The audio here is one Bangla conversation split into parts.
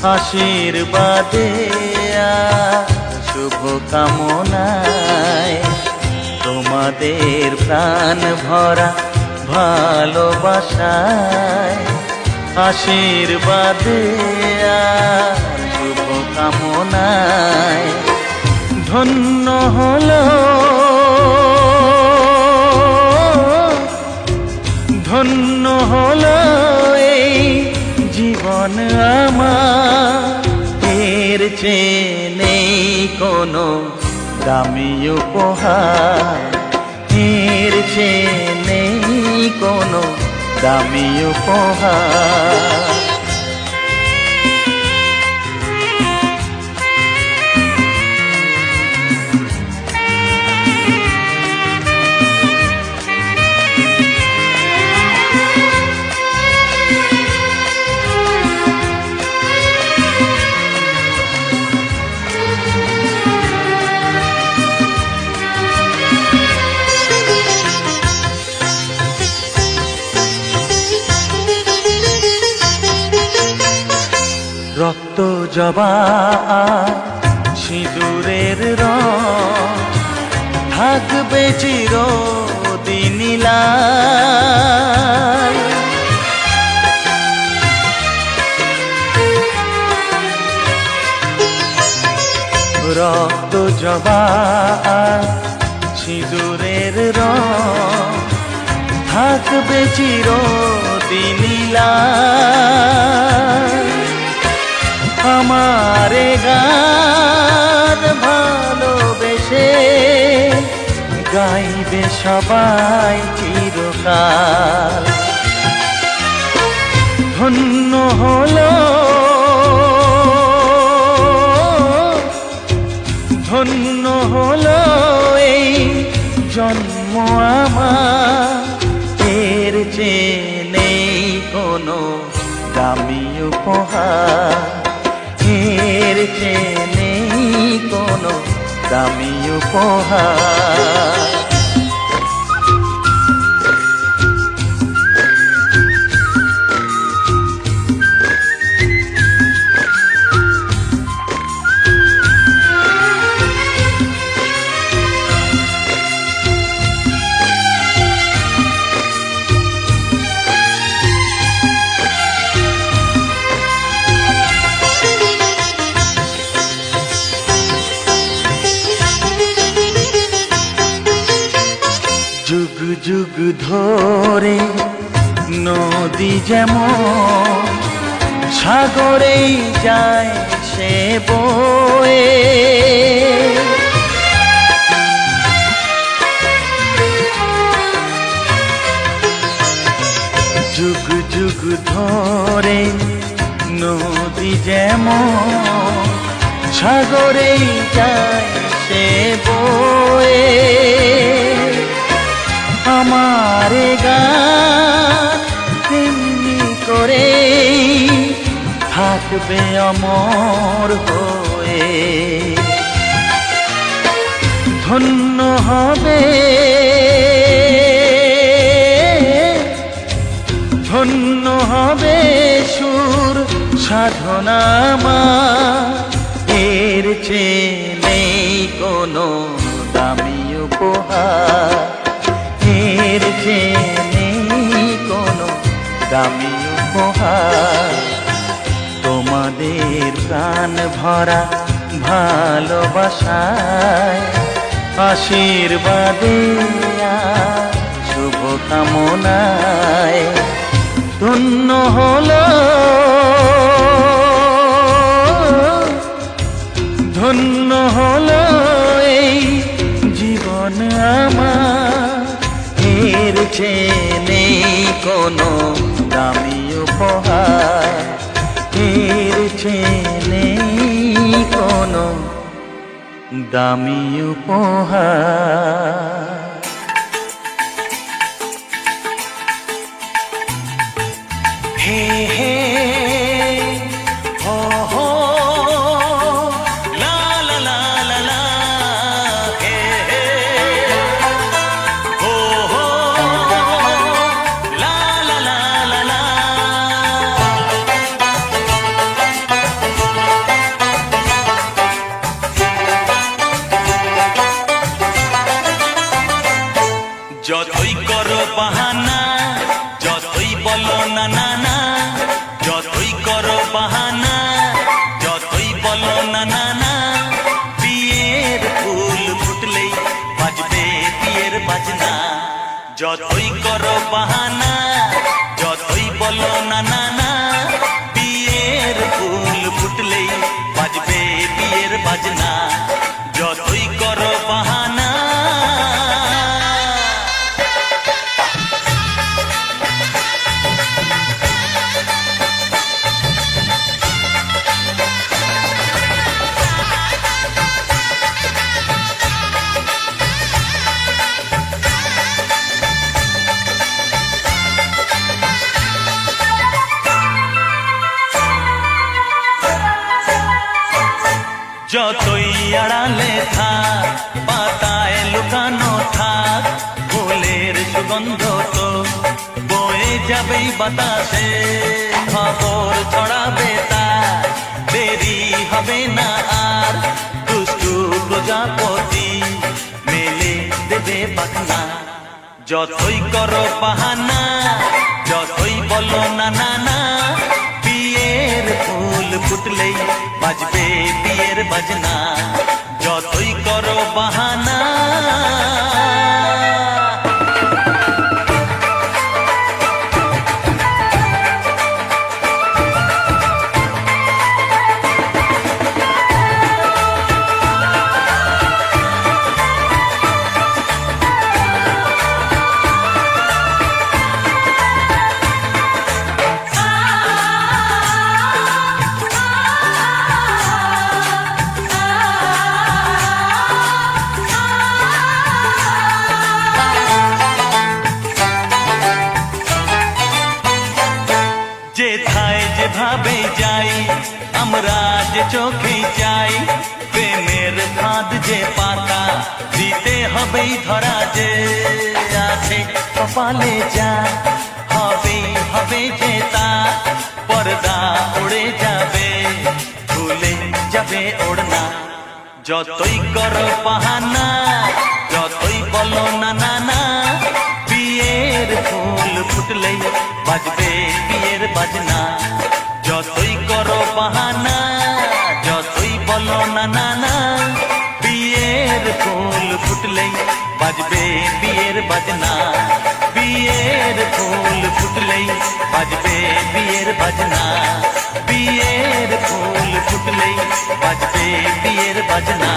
আশীর্বাদে শুভ কামনায় তোমাদের প্রাণ ভরা ভালোবাসায় আশীর্বাদে শুভ কামনায় ধন্য হলো ধন্য হলো এই জীবন আমার এর চেয়ে নেই কোনো দামি উপহার এর চেয়ে নেই কোনো দামি উপহার রক্ত জবা সিঁদুরের রং থাকবে চিরদিন লাল রক্ত জবা সিঁদুরের রং থাকবে চিরদিন লাল আমারে গান ভালোবেসে গাইবে সবাই চিরকাল ধন্য হলো ধন্য হলো এই জন্ম আমার এর চেয়ে নেই কোনো দামি উপহার এর চেয়ে নেই কোনো দামি উপহার যুগ যুগ ধরে নদী যেমন সাগরেই যায় সে বয়ে যুগ যুগ ধরে নদী যেমন সাগরেই যায় সে বয়ে আমারে গান তেমনি করে থাকবে অমর হয়ে ধন্য হবে ধন্য হবে সুর সাধনা এর চেয়ে নেই কোনো দামি উপহার এর চেয়ে নেই কোনো দামি উপহার তোমাদের প্রাণ ভরা ভালোবাসায় আশীর্বাদে শুভ কামনায় ধন্য হলো ধন্য হলো এই জীবন আমার এর চেয়ে নেই কোনো দামি উপহার এর চেয়ে নেই কোনো দামি উপহার হে হে হো হো লা লা লা লা লা হে হে হো হো লা লা লা লা লা যতই করো বাহানা, যতই বলো না না না, যতই করো বাহানা, যতই বলো না না না, বিয়ের ফুল ফুটলেই বাজবে বিয়ের বাজনা। যতই করো বাহানা, যতই বলো না না না, বিয়ের ফুল ফুটলেই বাজবে বিয়ের বাজনা। যতই করো বাহানা। যতই আড়ালে থাক, পাতায় লুকানো থাক, ফুলের সুগন্ধ তো বয়ে যাবেই বাতাসে। খবর ছড়াবে তার, দেরি হবে না আর, দুষ্টু প্রজাপতি মেলে দেবে পাখনা। যতই করো বাহানা, যতই বলো না না না, বিয়ের ফুল ফুটলেই বাজবে বিয়ের বাজনা। যতই করো বাহানা। যেথায় যেভাবে যাই আমরা যে চোখে যাই, প্রেমের ফাঁদ যে পাতা দিতে হবেই ধরা। যে আছে কপালে যা হবে হবে যে তা, পর্দা উড়ে যাবে ভুলে যাবে ওড়না। যতই করো বাহানা, যতই বলো না না না, বিয়ের ফুল ফুটলেই বাজবে বিয়ের বাজনা। যতই করো বাহানা, যতই বলো না না না, বিয়ের ফুল ফুটলেই বাজবে বিয়ের বাজনা। বিয়ের ফুল ফুটলেই বাজবে বিয়ের বাজনা। বিয়ের ফুল ফুটলেই বাজবে বিয়ের বাজনা।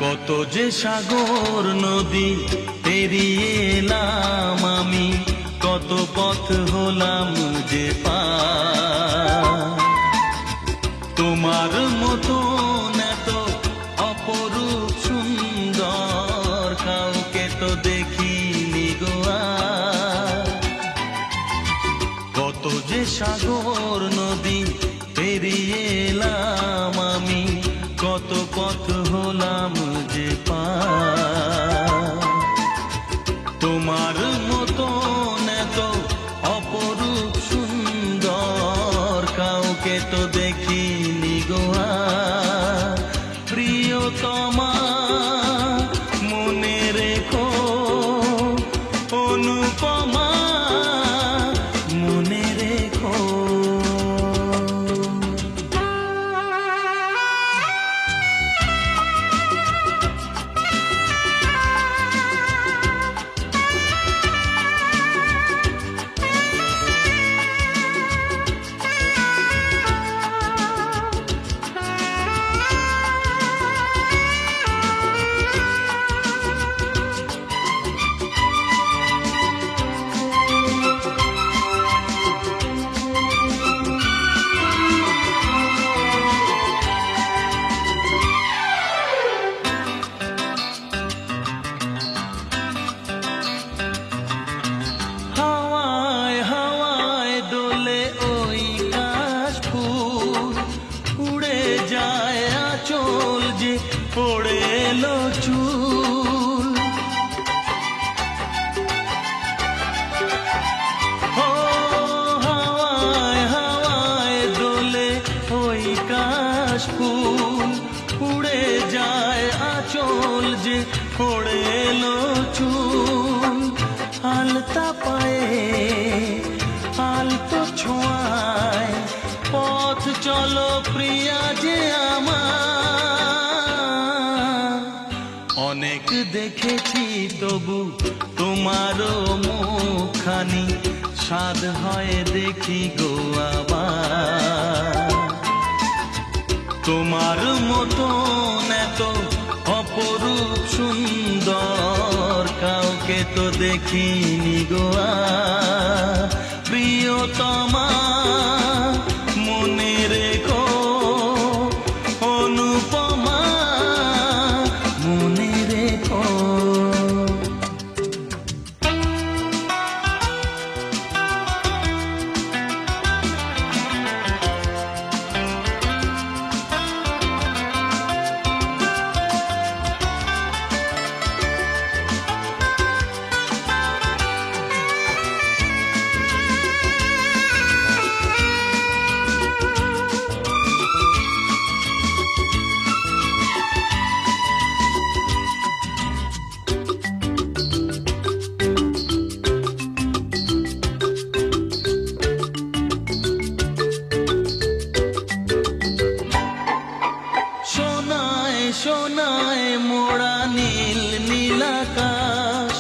কত যে সাগর নদী পেরিয়ে এলাম আমি, কত পথ হলাম যে পার। তোমার মতন এত অপরূপ সুন্দর কাউকে তো দেখিনি গো আর। কত যে সাগর নদী পেরিয়ে এলাম আমি, কত পথ হলাম যে পার। তোমার মতন এত অপরূপ সুন্দর কাউকে তো দেখিনি গো আর। প্রিয়তমা মনে রেখো, অনুপমা মনে রেখো। পড়ে এলো চুল আলতা পায়ে আলতো ছোঁয়ায় পথ চলো প্রিয়া যে আমার। অনেক দেখেছি তবু তোমারও মুখখানি স্বাদ হয় দেখি গো আবার। তোমার মতন এত অপরূপ সুন্দর কাউকে তো দেখিনি গো আর। প্রিয়তমা মনে রেখো, অনুপমা মনে রেখো। সোনায় মোড়া নীল নীলাকাশ,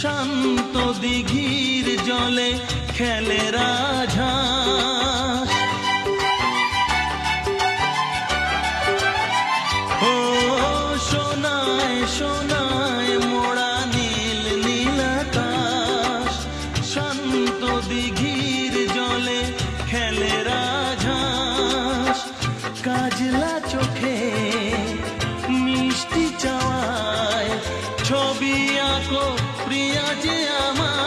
শান্ত দিঘির জলে খেলে রাজহাঁস। ও সোনায় সোনায় মোড়া নীল নীলাকাশ, শান্ত দিঘির জলে খেলে রাজহাঁস। কাজলা চোখে মিষ্টি চাওয়ায় ছবি আঁকো প্রিয়া যে আমার।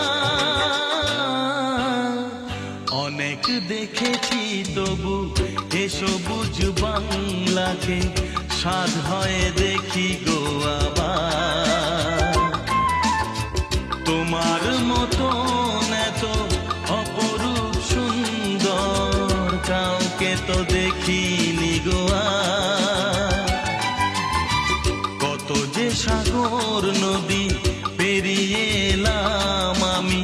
অনেক দেখেছি তবু এ সবুজ বাংলাকে স্বাদ হয় দেখি গো আবার। তোমার মতন এত অপরূপ সুন্দর কাউকে তো দেখিনি গো আর। কত যে সাগর নদী পেরিয়ে এলাম আমি,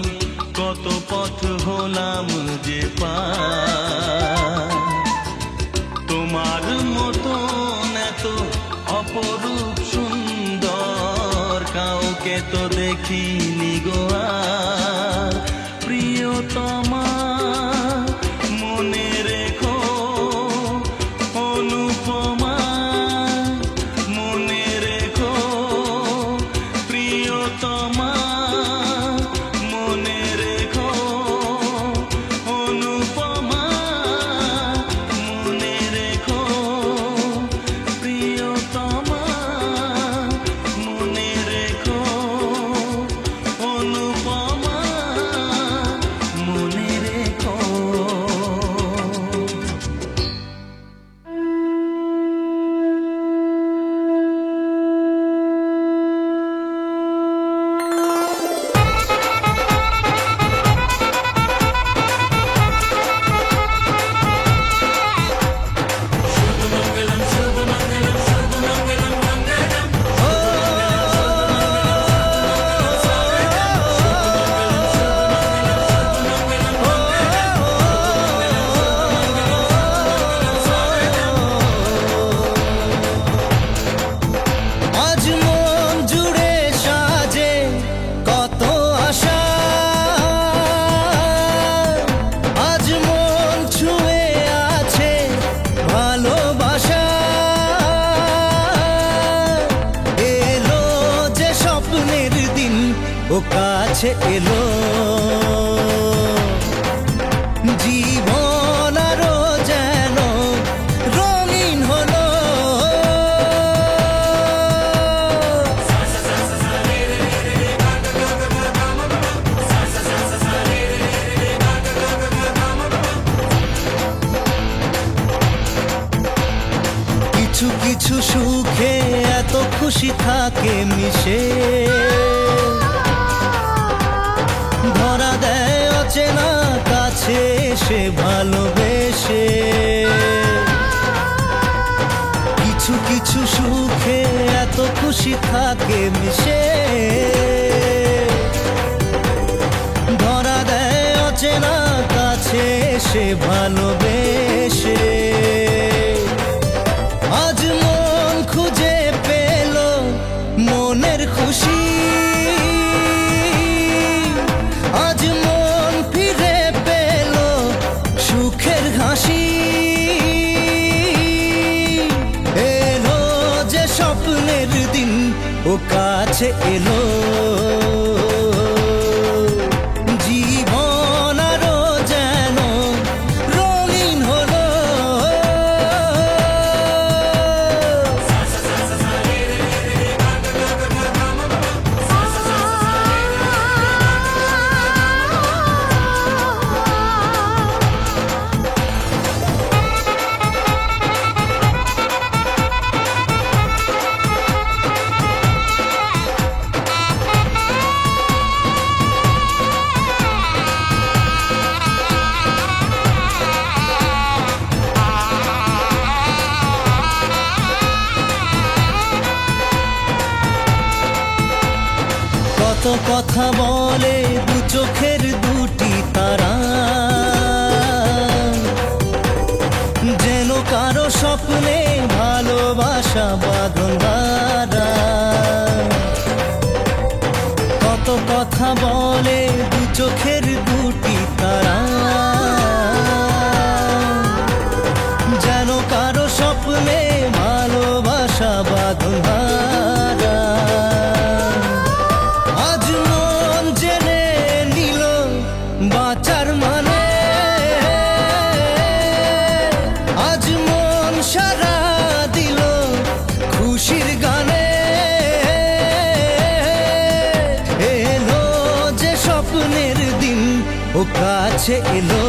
কত পথ হলাম যে পার। তোমার মতন এত অপরূপ সুন্দর কাউকে তো দেখিনি গো আর। প্রিয়তমা মনে রেখো, অনুপমা মনে রেখো। প্রিয়তমা মনে রেখো, অনুপমা মনে রেখো। প্রিয়তমা মনে রেখো, অনুপমা মনে রেখো। আজ মন জুড়ে সাজে কত আশা, আজ মন ছুঁয়ে আছে ভালোবাসা। এলো যে স্বপ্নের দিন ও কাছে এলো, জীবন আরো যেন রঙিন হলো। কিছু কিছু সুখে এত খুশি থাকে মিশে, ধরা দেয় অচেনা কাছে সে ভালোবেসে। কিছু কিছু সুখে এত খুশি খুশি থাকে মিশে। ধরা দেয় অচেনা কাছে এসে ভালোবেসে। আজ মন খুঁজে পেল মনের খুশি, আজ মন ফিরে পেল সুখের হাসি। এলো যে স্বপ্নের দিন ও কাছে এলো, জীবন আরো যেন রঙিন হলো। কত কথা বলে দু চোখের দুটি তারা, যেন কারো স্বপ্নে ভালোবাসা বাঁধন হারা। কত কথা বলে দু চোখের দুটি তারা, যেন কারো স্বপ্নে ভালোবাসা বাঁধন হারা। আজ মন জেনে নিল বাঁচার মানে, আজ মন সারা দিল খুশির গানে। এলো যে স্বপ্নের দিন ও কাছে এলো।